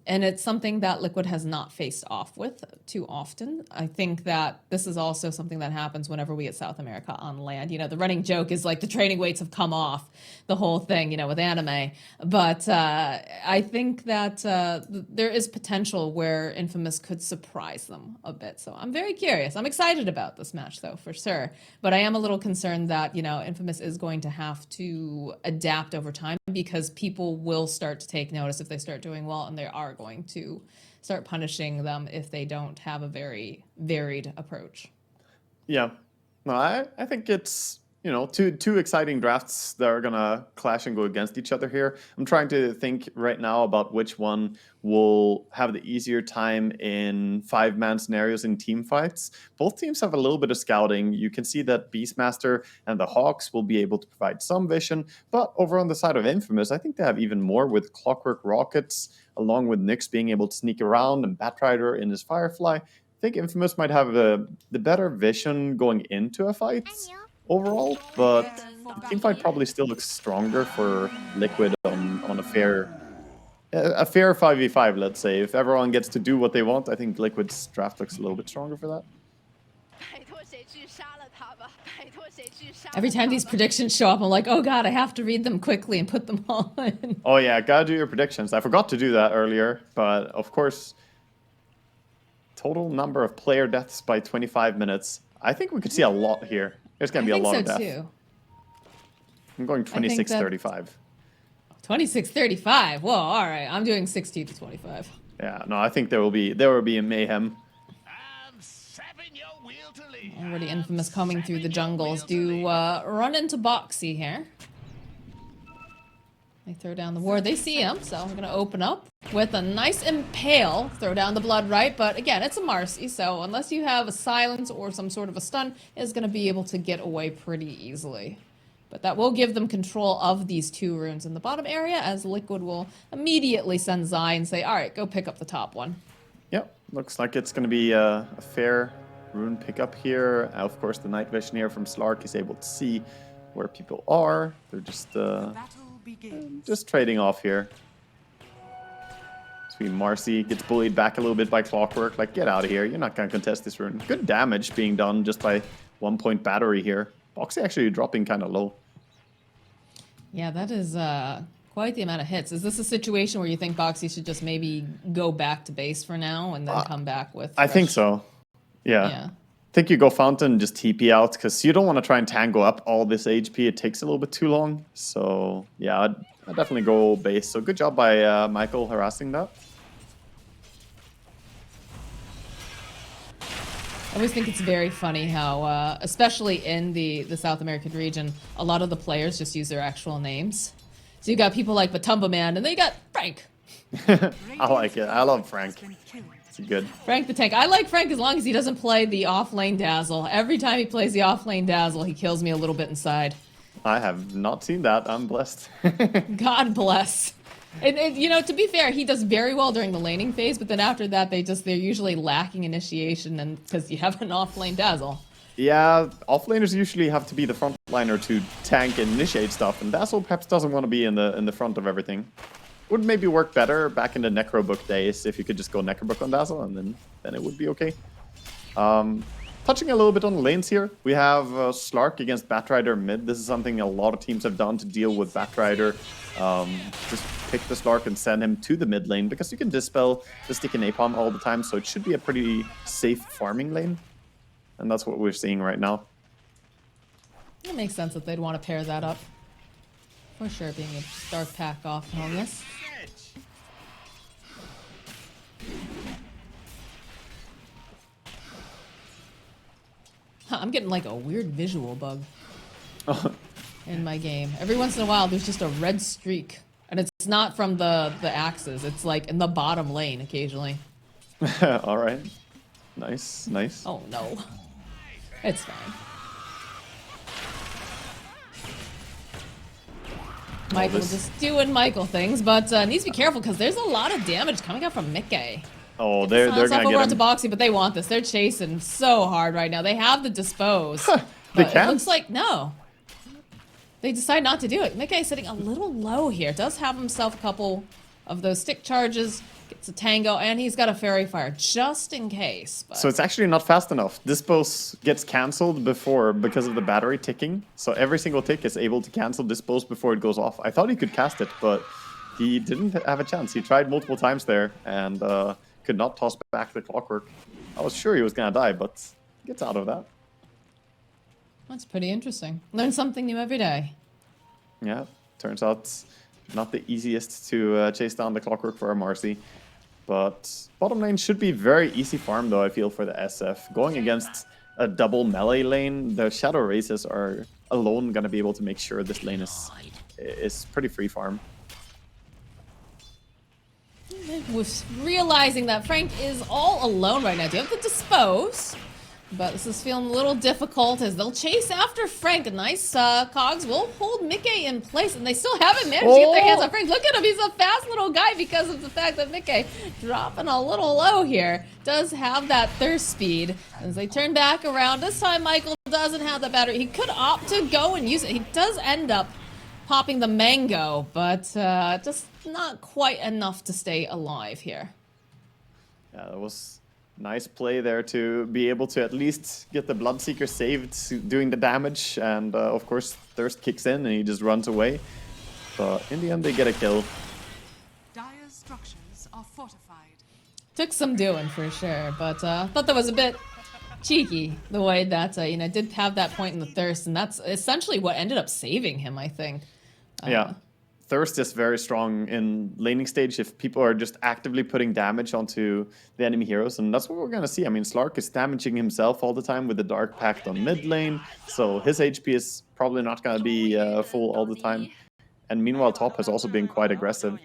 And it's something that Liquid has not faced off with too often. I think that this is also something that happens whenever we get South America on land. You know, the running joke is like the training weights have come off, the whole thing, you know, with anime. But I think that there is potential where Infamous could surprise them a bit. So I'm very curious. I'm excited about this match, though, for sure. But I am a little concerned that, you know, Infamous is going to have to adapt over time because people will start to take notice if they start doing well, and they are going to start punishing them if they don't have a very varied approach. Yeah. No, I think it's, you know, two exciting drafts that are gonna clash and go against each other here. I'm trying to think right now about which one will have the easier time in 5-man scenarios in team fights. Both teams have a little bit of scouting. You can see that Beastmaster and the Hawks will be able to provide some vision, but over on the side of Infamous, I think they have even more with Clockwork Rockets, along with Nyx being able to sneak around and Batrider in his Firefly. I think Infamous might have the better vision going into a fight overall, but Teamfight probably still looks stronger for Liquid on a fair 5v5, let's say. If everyone gets to do what they want, I think Liquid's draft looks a little bit stronger for that. Every time these predictions show up, I'm like, oh god, I have to read them quickly and put them all in. Oh yeah, gotta do your predictions. I forgot to do that earlier, but of course, total number of player deaths by 25 minutes. I think we could see a lot here. There's gonna be a lot of deaths. Too. I'm going 26-35. 26-35. Whoa, all right. I'm doing 60-25. Yeah, no, I think there will be a mayhem. Already Infamous coming through the jungles. Do run into Boxy here. They throw down the ward. They see him, so I'm gonna open up with a nice impale. Throw down the blood right, but again, it's a Marcy, so unless you have a silence or some sort of a stun, it's gonna be able to get away pretty easily. But that will give them control of these 2 runes in the bottom area, as Liquid will immediately send Zai and say, all right, go pick up the top one. Yep, looks like it's going to be a fair rune pickup here. Of course, the night vision here from Slark is able to see where people are. They're just trading off here. Sweet Marcy gets bullied back a little bit by Clockwork. Like, get out of here. You're not going to contest this rune. Good damage being done just by 1-point battery here. Boxy actually dropping kind of low. Yeah, that is quite the amount of hits. Is this a situation where you think Boxy should just maybe go back to base for now and then come back with I think so. Yeah. I think you go Fountain and just TP out, because you don't want to try and tango up all this HP. It takes a little bit too long. So, yeah, I'd definitely go base. So, good job by Michael harassing that. I always think it's very funny how, especially in the South American region, a lot of the players just use their actual names. So you got people like Batumba Man, and then you got Frank. I like it. I love Frank. It's good. Frank the Tank. I like Frank as long as he doesn't play the off-lane Dazzle. Every time he plays the off-lane Dazzle, he kills me a little bit inside. I have not seen that. I'm blessed. God bless. And, you know, to be fair, he does very well during the laning phase, but then after that, they're usually lacking initiation, and because you have an off-lane Dazzle. Yeah, off-laners usually have to be the front liner to tank and initiate stuff, and Dazzle perhaps doesn't want to be in the front of everything. Would maybe work better back in the Necrobook days if you could just go Necrobook on Dazzle, and then it would be okay. Touching a little bit on the lanes here, we have Slark against Batrider mid. This is something a lot of teams have done to deal with Batrider. Just pick the Slark and send him to the mid lane, because you can dispel the sticky napalm all the time, so it should be a pretty safe farming lane. And that's what we're seeing right now. It makes sense that they'd want to pair that up. For sure, being able to start pack off and all this. I'm getting like a weird visual bug in my game. Every once in a while, there's just a red streak. And it's not from the axes. It's like in the bottom lane occasionally. All right. Nice, nice. Oh, no. It's fine. Michael just doing Michael things, but needs to be careful because there's a lot of damage coming out from Mickey. Oh, they're gonna get over him. onto Boxy, but they want this. They're chasing so hard right now. They have the dispose. They can't? It looks like no. They decide not to do it. Mickey's sitting a little low here. Does have himself a couple of those stick charges, gets a tango, and he's got a fairy fire just in case. But So it's actually not fast enough. Dispose gets cancelled before because of the battery ticking. So every single tick is able to cancel Dispose before it goes off. I thought he could cast it, but he didn't have a chance. He tried multiple times there and could not toss back the clockwork. I was sure he was going to die, but he gets out of that. that's pretty interesting. Learn something new every day. Yeah, turns out not the easiest to chase down the clockwork for our Marcy. But bottom lane should be very easy farm, though, I feel, for the SF. Going against a double melee lane, the Shadow Races are alone going to be able to make sure this lane is pretty free farm. Was realizing that Frank is all alone right now. Do you have to dispose? But this is feeling a little difficult as they'll chase after Frank. A nice cogs will hold Mickey in place, and they still haven't managed to get their hands on Frank. Look at him, he's a fast little guy because of the fact that Mickey dropping a little low here. Does have that thirst speed as they turn back around. This time Michael doesn't have the battery. He could opt to go and use it. He does end up popping the mango, but just not quite enough to stay alive here. Yeah, that was nice play there to be able to at least get the Bloodseeker saved doing the damage. And of course, Thirst kicks in and he just runs away. But in the end, they get a kill. Dire's structures are fortified. Took some doing for sure, but thought that was a bit cheeky the way that you know, did have that point in the Thirst, and that's essentially what ended up saving him, I think. Yeah. Thirst is very strong in laning stage if people are just actively putting damage onto the enemy heroes, and that's what we're going to see. I mean, Slark is damaging himself all the time with the Dark Pact on mid lane, so his HP is probably not going to be full all the time. And meanwhile, top has also been quite aggressive.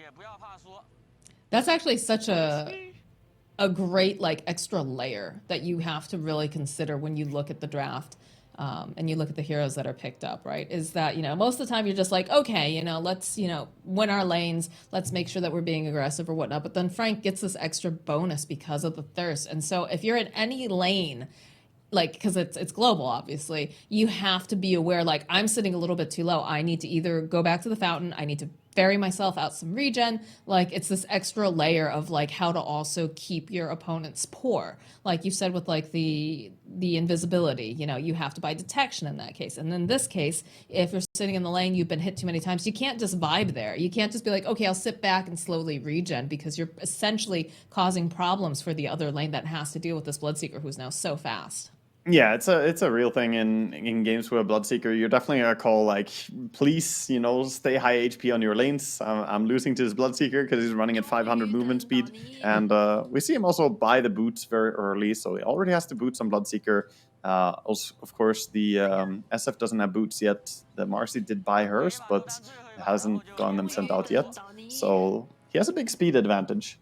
That's actually such a great like extra layer that you have to really consider when you look at the draft. And you look at the heroes that are picked up, right? Is that, you know, most of the time you're just like, okay, you know, let's, you know, win our lanes. Let's make sure that we're being aggressive or whatnot. But then Frank gets this extra bonus because of the Thirst. And so if you're in any lane, like, because it's global, obviously, you have to be aware, like, I'm sitting a little bit too low. I need to either go back to the fountain. I need to ferry myself out some regen. Like, it's this extra layer of, like, how to also keep your opponents poor. Like you said with, like, the invisibility, you know, you have to buy detection in that case. And in this case, if you're sitting in the lane, you've been hit too many times, you can't just vibe there. You can't just be like, okay, I'll sit back and slowly regen, because you're essentially causing problems for the other lane that has to deal with this Bloodseeker who's now so fast. Yeah, it's a real thing in games with a Bloodseeker. You're definitely gonna call like, please, you know, stay high HP on your lanes. I'm losing to this Bloodseeker because he's running at 500 movement speed, and we see him also buy the boots very early, so he already has the boots on Bloodseeker. Also, of course, the SF doesn't have boots yet. The Marcy did buy hers, but hasn't gotten them sent out yet. So he has a big speed advantage.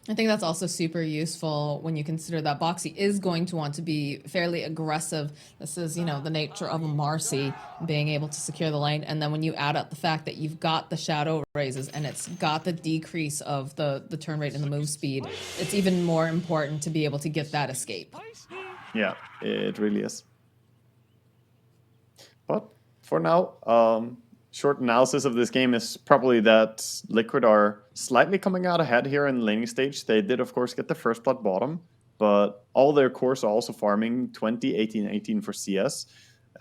I think that's also super useful when you consider that Boxy is going to want to be fairly aggressive. This is, you know, the nature of a Marcy, being able to secure the lane. And then when you add up the fact that you've got the Shadow Raises and it's got the decrease of the turn rate and the move speed, it's even more important to be able to get that escape. Yeah, it really is. But for now, short analysis of this game is probably that Liquid are slightly coming out ahead here in the laning stage. They did, of course, get the first blood bottom, but all their cores are also farming 20, 18, 18 for CS.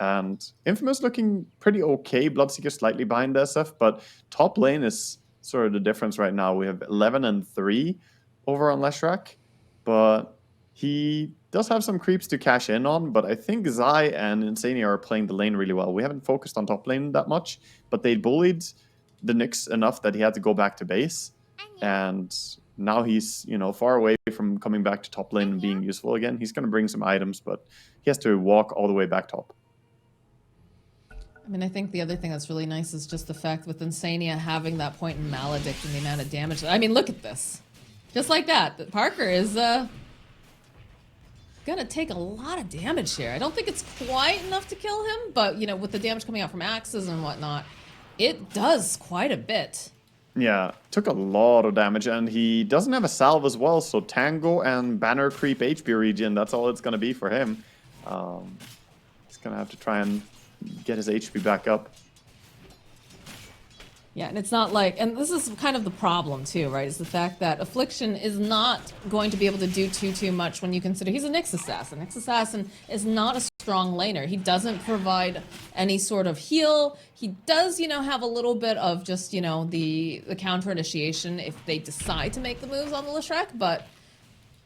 And Infamous looking pretty okay. Bloodseeker slightly behind the SF, but top lane is sort of the difference right now. We have 11 and 3 over on Leshrac, but he does have some creeps to cash in on, but I think Zai and Insania are playing the lane really well. We haven't focused on top lane that much, but they bullied the Nyx enough that he had to go back to base. And now he's, you know, far away from coming back to top lane and being useful again. He's going to bring some items, but he has to walk all the way back top. I mean, I think the other thing that's really nice is just the fact with Insania having that point in Maledict and the amount of damage. I mean, look at this. Just like that. Parker is gonna take a lot of damage here. I don't think it's quite enough to kill him, but, you know, with the damage coming out from axes and whatnot, it does quite a bit. Yeah, took a lot of damage, and he doesn't have a salve as well, so Tango and Banner Creep HP regen, that's all it's going to be for him. He's going to have to try and get his HP back up. Yeah, and it's not like, and this is kind of the problem too, right? Is the fact that Affliction is not going to be able to do too much when you consider he's a Nyx assassin. Nyx assassin is not a strong laner. He doesn't provide any sort of heal. He does, you know, have a little bit of just, you know, the counter initiation if they decide to make the moves on the Leshrac, but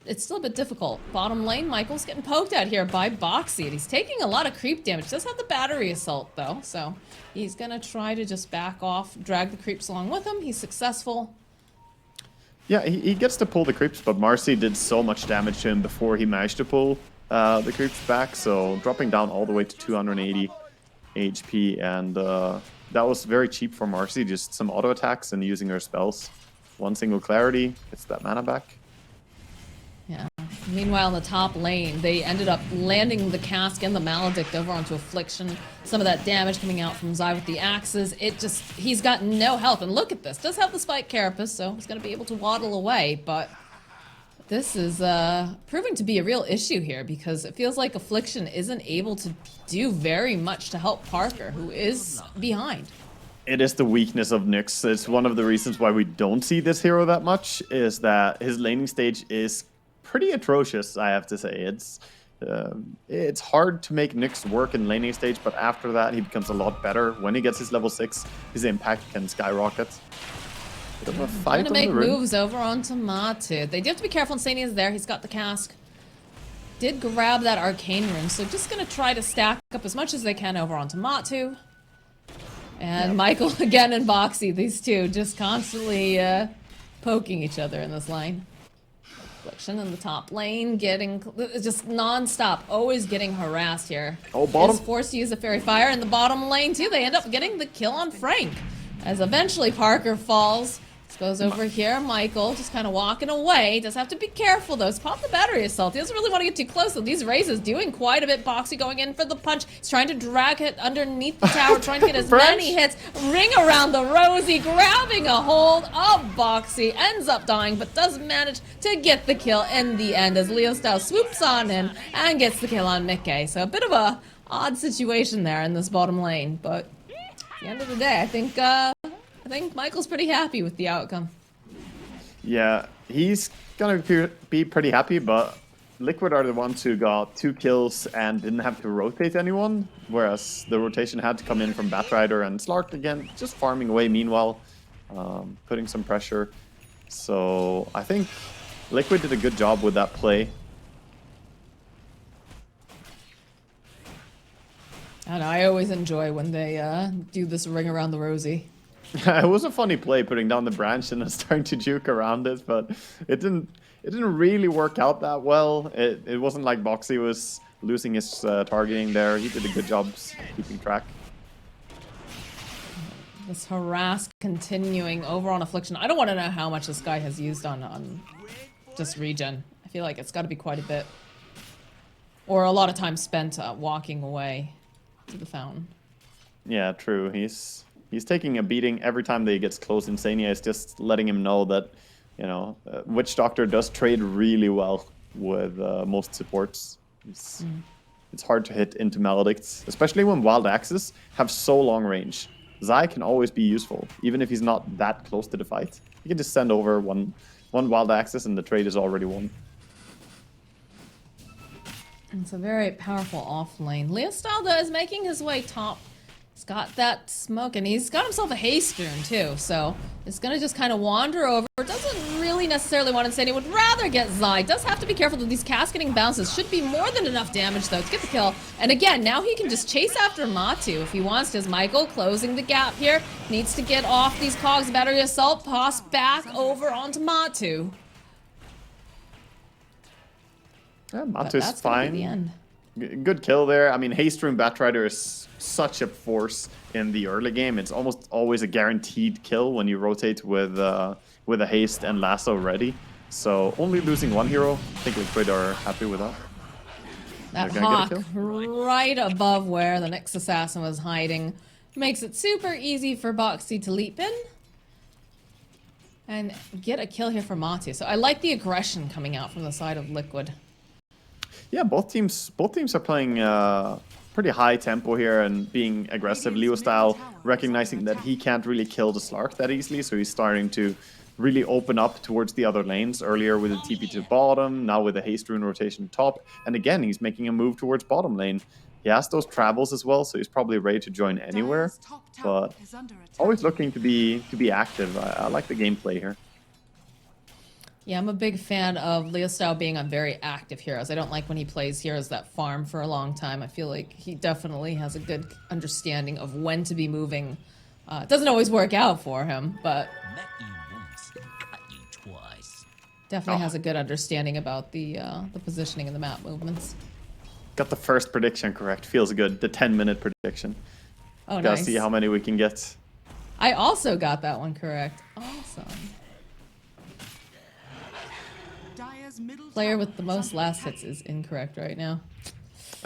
it's still a bit difficult. Bottom lane, Michael's getting poked at here by Boxy, and he's taking a lot of creep damage. Does have the battery assault, though, so he's going to try to just back off, drag the creeps along with him. He's successful. Yeah, he gets to pull the creeps, but Marcy did so much damage to him before he managed to pull the creeps back, so dropping down all the way to 280 HP, and that was very cheap for Marcy, just some auto attacks and using her spells. One single clarity, gets that mana back. Yeah. Meanwhile, in the top lane, they ended up landing the cask and the maledict over onto Affliction. Some of that damage coming out from Zai with the axes. He's got no health. And look at this. Does have the spike carapace, so he's going to be able to waddle away. But this is proving to be a real issue here because it feels like Affliction isn't able to do very much to help Parker, who is behind. It is the weakness of Nyx. It's one of the reasons why we don't see this hero that much, is that his laning stage is pretty atrocious, I have to say. It's hard to make Nyx work in laning stage, but after that he becomes a lot better. When he gets his level 6, his impact can skyrocket. Bit of a fight Gonna on make the ring. moves over onto Matu. They do have to be careful. Insania's there. He's got the cask. Did grab that arcane rune, so just gonna try to stack up as much as they can over onto Matu. And Michael again and Boxy, these two just constantly poking each other in this lane. Affliction in the top lane, getting just non-stop, always getting harassed here. Oh, bottom. Is forced to use the Fairy Fire in the bottom lane too. They end up getting the kill on Frank, as eventually Parker falls. This goes over here. Michael just kind of walking away. Does have to be careful though. He's popped the battery assault. He doesn't really want to get too close. So these raises doing quite a bit. Boxy going in for the punch. He's trying to drag it underneath the tower, trying to get as many hits. Ring around the Rosie, grabbing a hold of Boxy. Ends up dying, but does manage to get the kill in the end as Leo Style swoops on in and gets the kill on Mickey. So a bit of a odd situation there in this bottom lane, but at the end of the day, I think Michael's pretty happy with the outcome. Yeah, he's gonna be pretty happy, but Liquid are the ones who got 2 kills and didn't have to rotate anyone, whereas the rotation had to come in from Batrider and Slark again, just farming away meanwhile, putting some pressure. So I think Liquid did a good job with that play. I don't know, I always enjoy when they do this ring around the Rosie. It was a funny play, putting down the branch and then starting to juke around it, but it didn't really work out that well. It wasn't like Boxy was losing his targeting there. He did a good job keeping track. This harass continuing over on Affliction. I don't want to know how much this guy has used on just regen. I feel like it's got to be quite a bit. Or a lot of time spent walking away to the fountain. Yeah, true. He's taking a beating every time that he gets close. Insania is just letting him know that, you know, Witch Doctor does trade really well with most supports. It's hard to hit into Maledicts, especially when Wild Axes have so long range. Zai can always be useful, even if he's not that close to the fight. You can just send over one Wild Axis and the trade is already won. It's a very powerful off lane. Leostalda is making his way top. He's got that smoke, and he's got himself a haste rune too, so it's gonna just kind of wander over. Doesn't really necessarily want to say he would rather get Zai. Does have to be careful that these cascading bounces. Should be more than enough damage though to get the kill. And again, now he can just chase after Matu if he wants to. As Michael closing the gap here, needs to get off these cogs. Battery assault, pass back over onto Matu. Yeah, Matu's fine. The end. Good kill there. I mean, haste rune Batrider is such a force in the early game. It's almost always a guaranteed kill when you rotate with a haste and lasso ready. So only losing one hero, I think Liquid are happy with that. That hawk right above where the Nyx assassin was hiding makes it super easy for Boxy to leap in and get a kill here for Matu. So I like the aggression coming out from the side of Liquid. Yeah, both teams are playing pretty high tempo here and being aggressive. Leo style, recognizing that he can't really kill the Slark that easily, so he's starting to really open up towards the other lanes. Earlier with the TP to bottom, now with the haste rune rotation top, and again he's making a move towards bottom lane. He has those travels as well, so he's probably ready to join anywhere, but always looking to be active. I like the gameplay here. Yeah, I'm a big fan of Leo style being on very active heroes. I don't like when he plays heroes that farm for a long time. I feel like he definitely has a good understanding of when to be moving. It doesn't always work out for him, but definitely has a good understanding about the positioning and the map movements. Got the first prediction correct. Feels good. The 10-minute prediction. Oh, Gotta nice. see how many we can get. I also got that one correct. Awesome. Player with the most last hits is incorrect right now.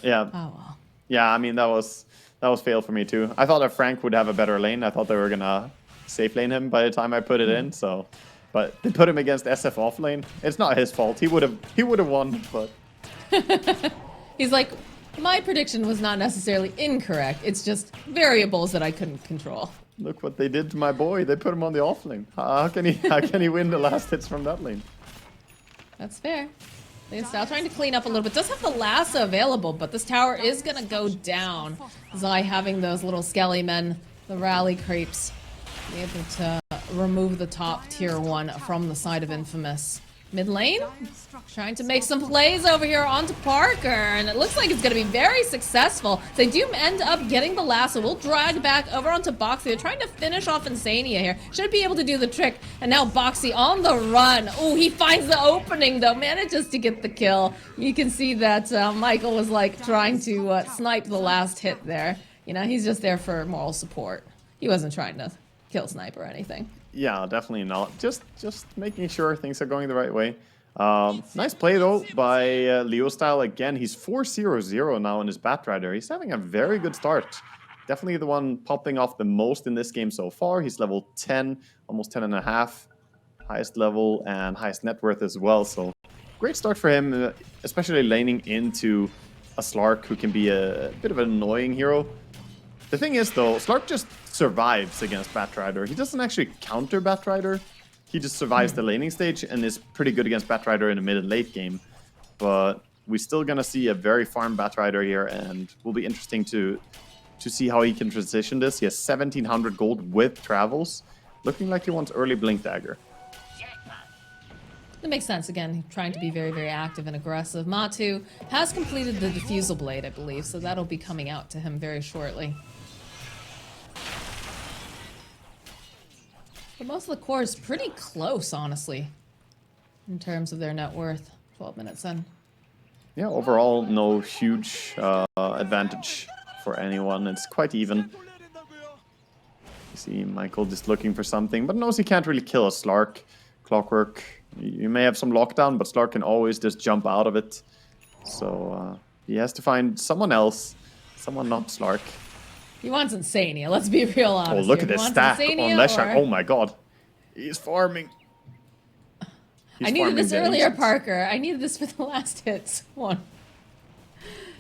Yeah. Oh well. Yeah, I mean that was fail for me too. I thought that Frank would have a better lane. I thought they were gonna safe lane him by the time I put it in. So, but they put him against SF off lane. It's not his fault. He would have won, but He's like, my prediction was not necessarily incorrect. It's just variables that I couldn't control. look what they did to my boy. They put him on the off lane. How can he win the last hits from that lane? That's fair. Leo style trying to clean up a little bit. Does have the lasso available, but this tower is going to go down. Zai having those little skelly men, the rally creeps, be able to remove the top tier 1 from the side of Infamous. Mid lane, trying to make some plays over here onto Parker, and it looks like it's going to be very successful. They do end up getting the lasso. We'll drag back over onto Boxy. They're trying to finish off Insania here. Should be able to do the trick, and now Boxy on the run. Oh, he finds the opening though, manages to get the kill. You can see that Michael was like trying to snipe the last hit there. You know, he's just there for moral support. He wasn't trying to kill snipe or anything. Yeah, definitely not. Just making sure things are going the right way. Nice play though by Leo style again. He's 4-0-0 now in his Batrider. He's having a very good start. Definitely the one popping off the most in this game so far. He's level 10, almost 10 and a half. Highest level and highest net worth as well. So great start for him, especially laning into a Slark who can be a bit of an annoying hero. The thing is, though, Slark just survives against Batrider. He doesn't actually counter Batrider. He just survives the laning stage and is pretty good against Batrider in the mid and late game. But we're still going to see a very farm Batrider here, and will be interesting to see how he can transition this. He has 1,700 gold with travels. Looking like he wants early Blink Dagger. That makes sense. Again, trying to be very, very active and aggressive. Matu has completed the Diffusal Blade, I believe, so that'll be coming out to him very shortly. But most of the core is pretty close, honestly, in terms of their net worth. 12 minutes in. Yeah, overall, no huge advantage for anyone. It's quite even. You see Michael just looking for something, but knows he can't really kill a Slark. Clockwork, you may have some lockdown, but Slark can always just jump out of it. So he has to find someone else, someone not Slark. He wants Insania, let's be real honest. Oh, look at this stack on Leshak. Oh my god. He's farming. I needed this earlier, Parker. I needed this for the last hits one.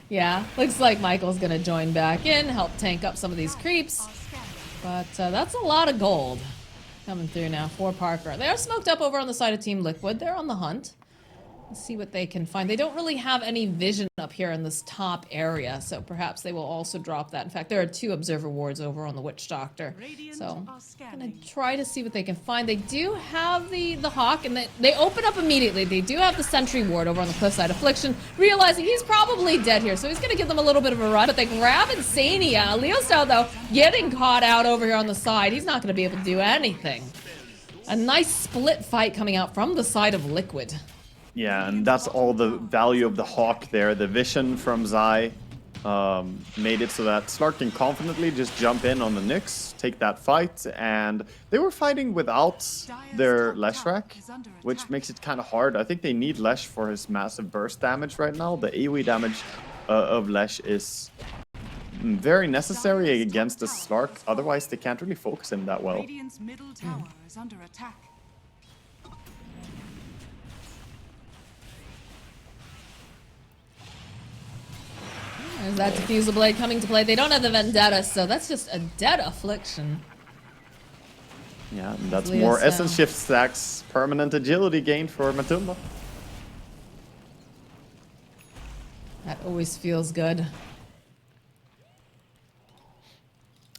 Yeah, looks like Michael's going to join back in, help tank up some of these creeps. But that's a lot of gold coming through now for Parker. They are smoked up over on the side of Team Liquid. They're on the hunt. Let's see what they can find. They don't really have any vision up here in this top area, so perhaps they will also drop that. In fact, there are 2 observer wards over on the Witch Doctor. So I'm going to try to see what they can find. They do have the Hawk, and they open up immediately. They do have the Sentry ward over on the cliffside. Affliction, realizing he's probably dead here, so he's going to give them a little bit of a run. But they grab Insania. Leo style, though, getting caught out over here on the side. He's not going to be able to do anything. A nice split fight coming out from the side of Liquid. Yeah, and that's all the value of the Hawk there. The vision from Zai made it so that Slark can confidently just jump in on the Nyx, take that fight, and they were fighting without their Leshrac, which makes it kind of hard. I think they need Lesh for his massive burst damage right now. The AoE damage of Lesh is very necessary against the Slark, otherwise they can't really focus him that well. Radiant's middle tower is under attack. Is that Diffusal Blade coming to play? They don't have the Vendetta, so that's just a dead affliction. Yeah, and that's Leo's more down. Essence Shift stacks, permanent agility gain for Matumba. That always feels good.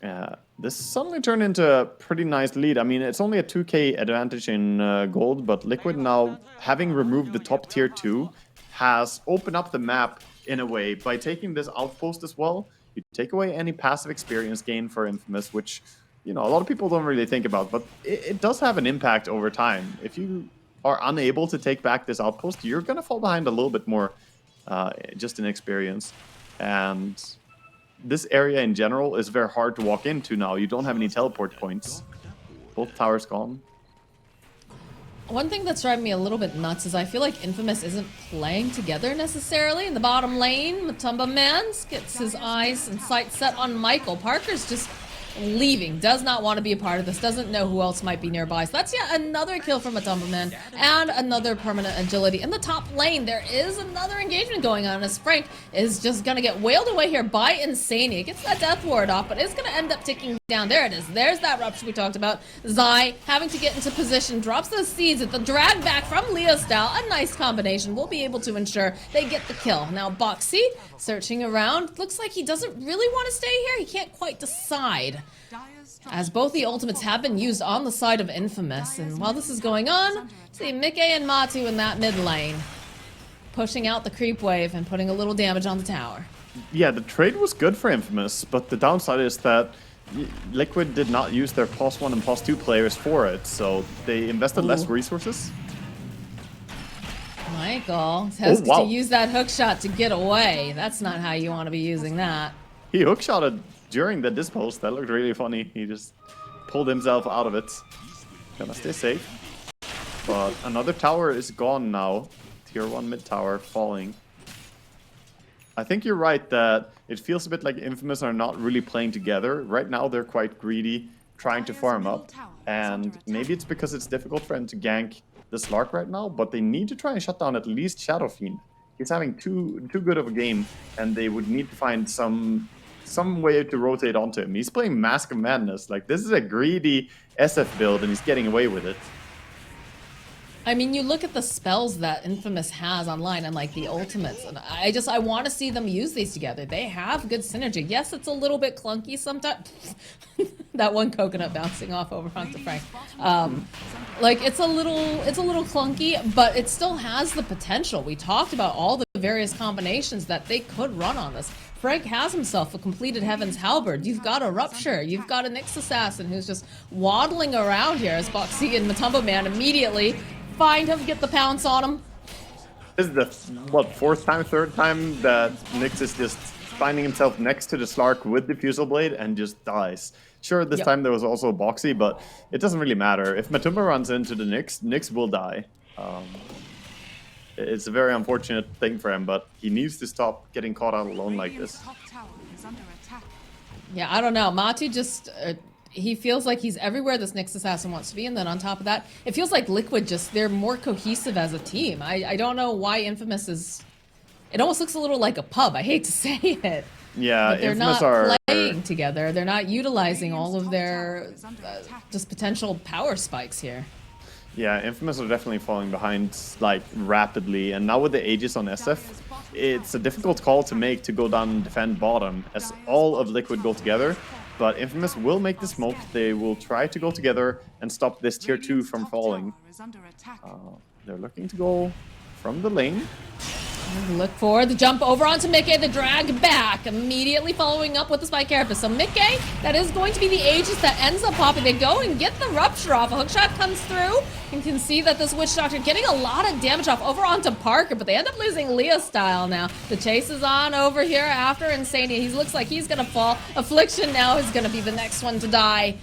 Yeah, this suddenly turned into a pretty nice lead. I mean, it's only a 2k advantage in gold, but Liquid now, having removed the top tier 2, has opened up the map in a way by taking this outpost as well. You take away any passive experience gain for Infamous, which, you know, a lot of people don't really think about, but it does have an impact over time. If you are unable to take back this outpost, you're going to fall behind a little bit more just in experience. And this area in general is very hard to walk into now. You don't have any teleport points. Both towers gone. One thing that's driving me a little bit nuts is I feel like Infamous isn't playing together necessarily. In the bottom lane, Matumba Mans gets his eyes and sights set on Michael. Parker's just leaving, does not want to be a part of this, doesn't know who else might be nearby. So that's yet another kill from Matumba Man and another permanent agility. In the top lane, there is another engagement going on as Frank is just going to get wailed away here by Insania. Gets that death ward off, but it's going to end up ticking down. There it is. There's that rupture we talked about. Zai having to get into position, drops those seeds at the drag back from Leo style. A nice combination. We'll be able to ensure they get the kill. Now Boxy searching around. Looks like he doesn't really want to stay here. He can't quite decide, as both the ultimates have been used on the side of Infamous. And while this is going on, see Mikke and Matu in that mid lane, pushing out the creep wave and putting a little damage on the tower. Yeah, the trade was good for Infamous, but the downside is that Liquid did not use their plus 1 and plus 2 players for it, so they invested less resources. Michael has to use that hook shot to get away. That's not how you want to be using that. He hookshotted during the dispose. That looked really funny. He just pulled himself out of it. Gonna stay safe. But another tower is gone now. Tier 1 mid tower falling. I think you're right that it feels a bit like Infamous are not really playing together. Right now they're quite greedy, trying to farm up. And maybe it's because it's difficult for them to gank the Slark right now, but they need to try and shut down at least Shadow Fiend. He's having too good of a game, and they would need to find some way to rotate onto him. He's playing Mask of Madness. Like, this is a greedy SF build, and he's getting away with it. I mean, you look at the spells that Infamous has online and like the ultimates, and I want to see them use these together. They have good synergy. Yes, it's a little bit clunky sometimes. That one coconut bouncing off over onto Frank. Like it's a little clunky, but it still has the potential. We talked about all the various combinations that they could run on this. Frank has himself a completed Heaven's Halberd. You've got a Rupture. You've got a Nyx Assassin who's just waddling around here as Boxy and Matumba Man immediately find him, get the pounce on him. This is the, third time that Nyx is just finding himself next to the Slark with Diffusal Blade and just dies. Sure, this time there was also a Boxy, but it doesn't really matter. If Matumba runs into the Nyx will die. It's a very unfortunate thing for him, but he needs to stop getting caught out alone like this. Yeah, I don't know. Matu just... he feels like he's everywhere this Nyx Assassin wants to be, and then on top of that, it feels like Liquid just, they're more cohesive as a team. I don't know why Infamous is... It almost looks a little like a pub, I hate to say it. Yeah, but they're Infamous not playing together. They're not utilizing all of their just potential power spikes here. Yeah, Infamous are definitely falling behind, like, rapidly, and now with the Aegis on SF, it's a difficult call to make to go down and defend bottom, as all of Liquid go together. But Infamous will make the smoke. They will try to go together and stop this tier 2 from falling. They're looking to go from the lane. Look for the jump over onto Mikke, the drag back, immediately following up with the Spike Carapace. So Mikke, that is going to be the Aegis that ends up popping. They go and get the Rupture off. A hookshot comes through. You can see that this Witch Doctor getting a lot of damage off over onto Parker, but they end up losing Leah style now. The chase is on over here after Insania. He looks like he's going to fall. Affliction now is going to be the next one to die.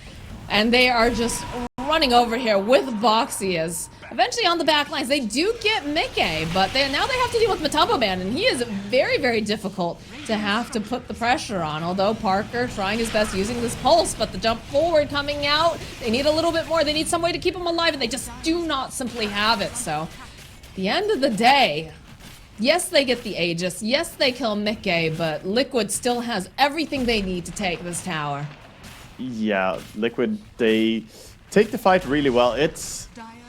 And they are just running over here with Boxy as eventually on the back lines. They do get Mikke, but now they have to deal with Matumba Man, and he is very, very difficult to have to put the pressure on. Although Parker trying his best using this pulse, but the jump forward coming out, they need a little bit more. They need some way to keep him alive, and they just do not simply have it. So at the end of the day, Yes, they get the Aegis. Yes, they kill Mickey, but Liquid still has everything they need to take this tower. Yeah, Liquid, they take the fight really well. It's,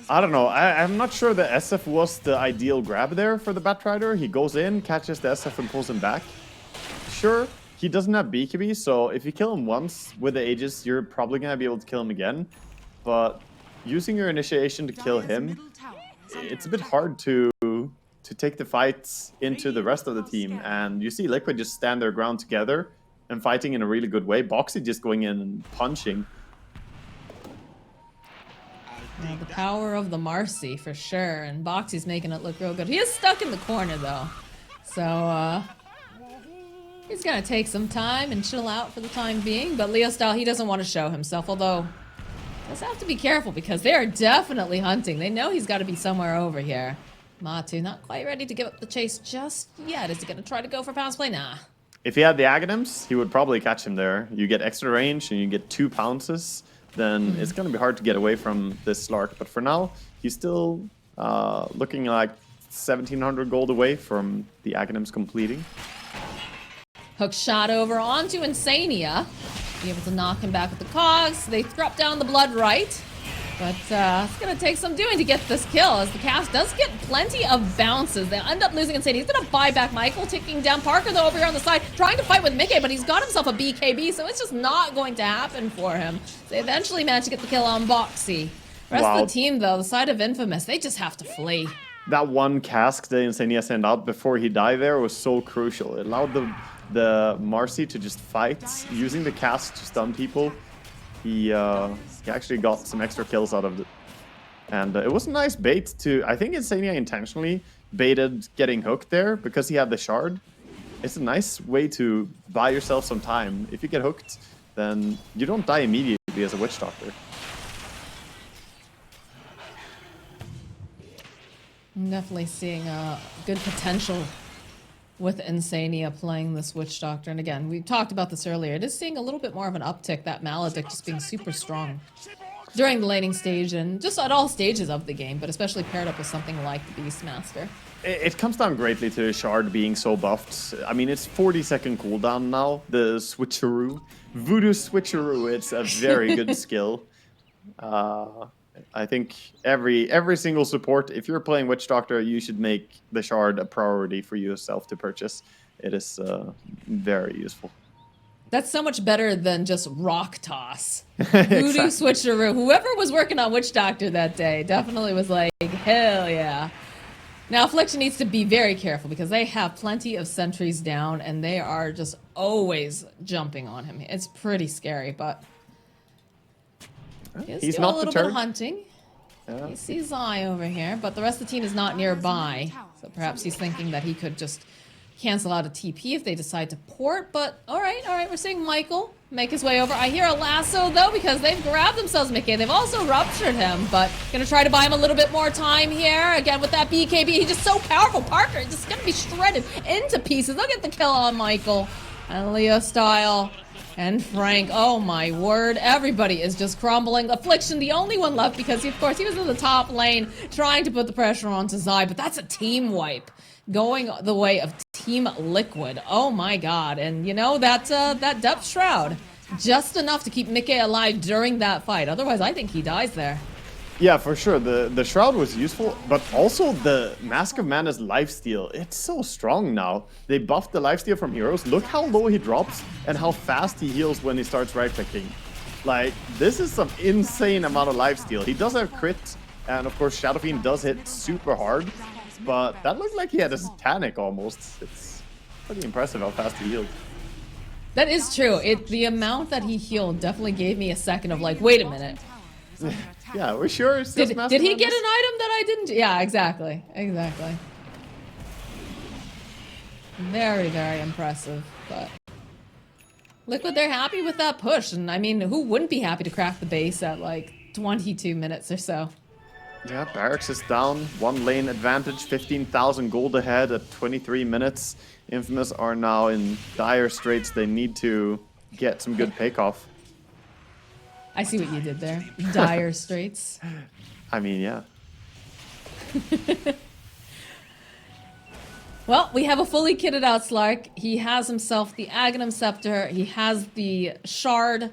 I don't know, I'm not sure the SF was the ideal grab there for the Batrider. He goes in, catches the SF and pulls him back. Sure, he doesn't have BKB, so if you kill him once with the Aegis, you're probably going to be able to kill him again. But using your initiation to kill him, it's a bit hard to take the fights into the rest of the team. And you see Liquid just stand their ground together and fighting in a really good way. Boxy just going in and punching. The power of the Marcy, for sure. And Boxy's making it look real good. He is stuck in the corner, though. So, he's going to take some time and chill out for the time being. But Leo style, he doesn't want to show himself. Although, does have to be careful because they are definitely hunting. They know he's got to be somewhere over here. Matu not quite ready to give up the chase just yet. Is he going to try to go for pounce play? Nah. If he had the Aghanims, he would probably catch him there. You get extra range and you get 2 pounces, then it's going to be hard to get away from this Slark. But for now, he's still looking like 1,700 gold away from the Aghanims completing. Hook shot over onto Insania. Be able to knock him back with the cogs. They drop down the blood right. But it's going to take some doing to get this kill, as the cast does get plenty of bounces. They end up losing Insania. He's going to buy back Michael, taking down Parker, though, over here on the side, trying to fight with Mickey, but he's got himself a BKB, so it's just not going to happen for him. They eventually manage to get the kill on Boxy. The rest of the team, though, the side of Infamous, they just have to flee. That one cask that Insania sent out before he died there was so crucial. It allowed the Marcy to just fight, using the cask to stun people. He actually got some extra kills out of it. And it was a nice bait to... I think Insania intentionally baited getting hooked there because he had the shard. It's a nice way to buy yourself some time. If you get hooked, then you don't die immediately as a Witch Doctor. I'm definitely seeing good potential with Insania playing this Witch Doctor. And again, we talked about this earlier. It is seeing a little bit more of an uptick, that Maledict just being super strong during the laning stage and just at all stages of the game, but especially paired up with something like the Beastmaster. It comes down greatly to the shard being so buffed. I mean, it's 40-second cooldown now, the switcheroo. Voodoo switcheroo, it's a very good skill. I think every single support, if you're playing Witch Doctor, you should make the shard a priority for yourself to purchase. It is very useful. That's so much better than just rock toss. Exactly. Voodoo switcheroo. Whoever was working on Witch Doctor that day definitely was like, hell yeah. Now, Affliction needs to be very careful because they have plenty of sentries down and they are just always jumping on him. It's pretty scary, but he's not a little deterred. bit of hunting. Yeah. He sees Zai over here, but the rest of the team is not nearby. So perhaps he's thinking that he could just cancel out a TP if they decide to port. But all right, we're seeing Michael make his way over. I hear a lasso, though, because they've grabbed themselves Mickey. They've also ruptured him, but gonna try to buy him a little bit more time here. Again, with that BKB, he's just so powerful. Parker is just gonna be shredded into pieces. They'll get the kill on Michael. And Leo style. And Frank, oh my word, everybody is just crumbling. Affliction, the only one left because, of course, he was in the top lane trying to put the pressure onto Zai, but that's a team wipe going the way of Team Liquid. Oh my god, and you know, that depth shroud, just enough to keep Mickey alive during that fight. Otherwise, I think he dies there. Yeah, for sure. The shroud was useful, but also the Mask of Mana's lifesteal. It's so strong now. They buffed the lifesteal from heroes. Look how low he drops and how fast he heals when he starts right-clicking. Like, this is some insane amount of lifesteal. He does have crit, and of course Shadow Fiend does hit super hard, but that looked like he had a Satanic almost. It's pretty impressive how fast he healed. That is true. The amount that he healed definitely gave me a second of like, wait a minute. Yeah, we're sure it's just Did he get an item that I didn't? Yeah, exactly. Very, very impressive. But Liquid, they're happy with that push. And I mean, who wouldn't be happy to crack the base at like 22 minutes or so? Yeah, Barracks is down. 1 lane advantage, 15,000 gold ahead at 23 minutes. Infamous are now in dire straits. They need to get some good payoff. I see what you did there. Dire straits. I mean, yeah. Well, we have a fully kitted out Slark. He has himself the Aghanim Scepter. He has the Shard.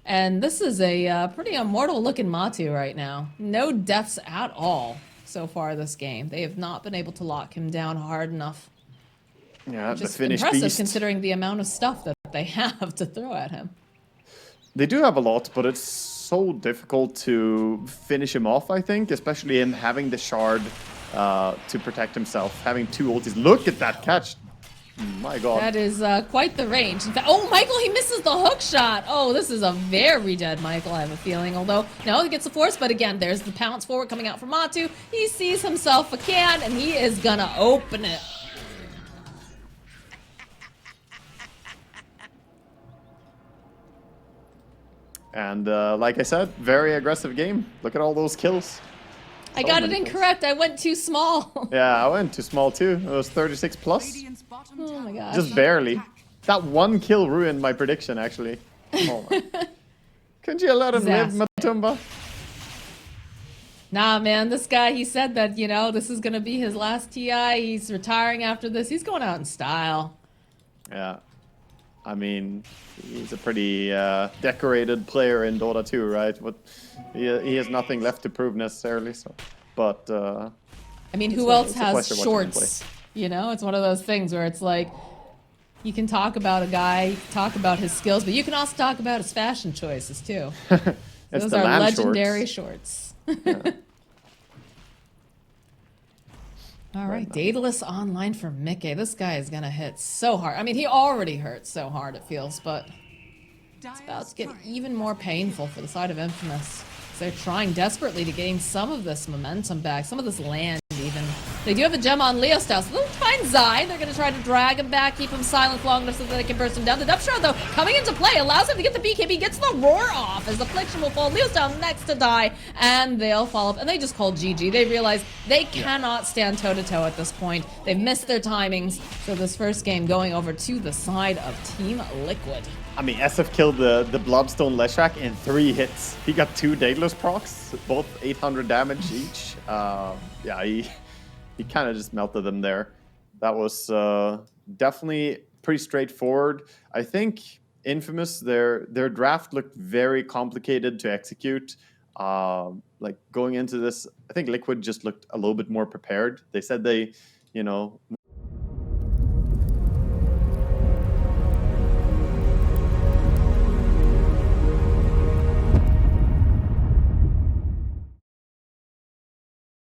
And this is a pretty immortal looking Matu right now. No deaths at all so far this game. They have not been able to lock him down hard enough. Yeah, Which the is Finnish impressive beast. considering the amount of stuff that they have to throw at him. They do have a lot, but it's so difficult to finish him off, I think, especially him having the shard to protect himself, having 2 ultis. Look at that catch. My god. That is quite the range. In fact, oh, Michael, he misses the hook shot. Oh, this is a very dead Michael, I have a feeling. Although, no, he gets the force, but again, there's the pounce forward coming out from Matu. He sees himself a can, and he is gonna open it. And like I said, very aggressive game. Look at all those kills. I So got it many kills. incorrect. I went too small. Yeah, I went too small too. It was 36 plus. Radiant's bottom Oh my tower gosh. is Just under barely. attack. That 1 kill ruined my prediction, actually. Oh my. Couldn't you let him live, Disaster. Matumba? Nah, man, this guy, he said that, you know, this is going to be his last TI. He's retiring after this. He's going out in style. Yeah. I mean, he's a pretty decorated player in Dota 2, right? But he has nothing left to prove necessarily. So, but I mean, It's who a- else it's a has pleasure watching him shorts? You know, it's one of those things where it's like, you can talk about a guy, you can talk about his skills, but you can also talk about his fashion choices too. it's Those the are lamb legendary shorts. shorts. All right, Daedalus online for Mickey. This guy is going to hit so hard. I mean, he already hurts so hard, it feels, but it's about to get even more painful for the side of Infamous. So they're trying desperately to gain some of this momentum back, some of this land even. They do have a gem on Leo Style, so they'll find Zai. They're going to try to drag him back, keep him silent long enough so that they can burst him down. The Dub Shroud, though, coming into play, allows him to get the BKB, gets the roar off as the Affliction will fall. Leo Style next to die, and they'll follow up. And they just call GG. They realize they cannot stand toe-to-toe at this point. They've missed their timings, so this first game going over to the side of Team Liquid. I mean, SF killed the Bloodstone Leshrac in 3 hits. He got 2 Daedalus procs, both 800 damage each. Yeah, he kind of just melted them there. That was definitely pretty straightforward. I think Infamous, their draft looked very complicated to execute. Like going into this, I think Liquid just looked a little bit more prepared. They said they, you know,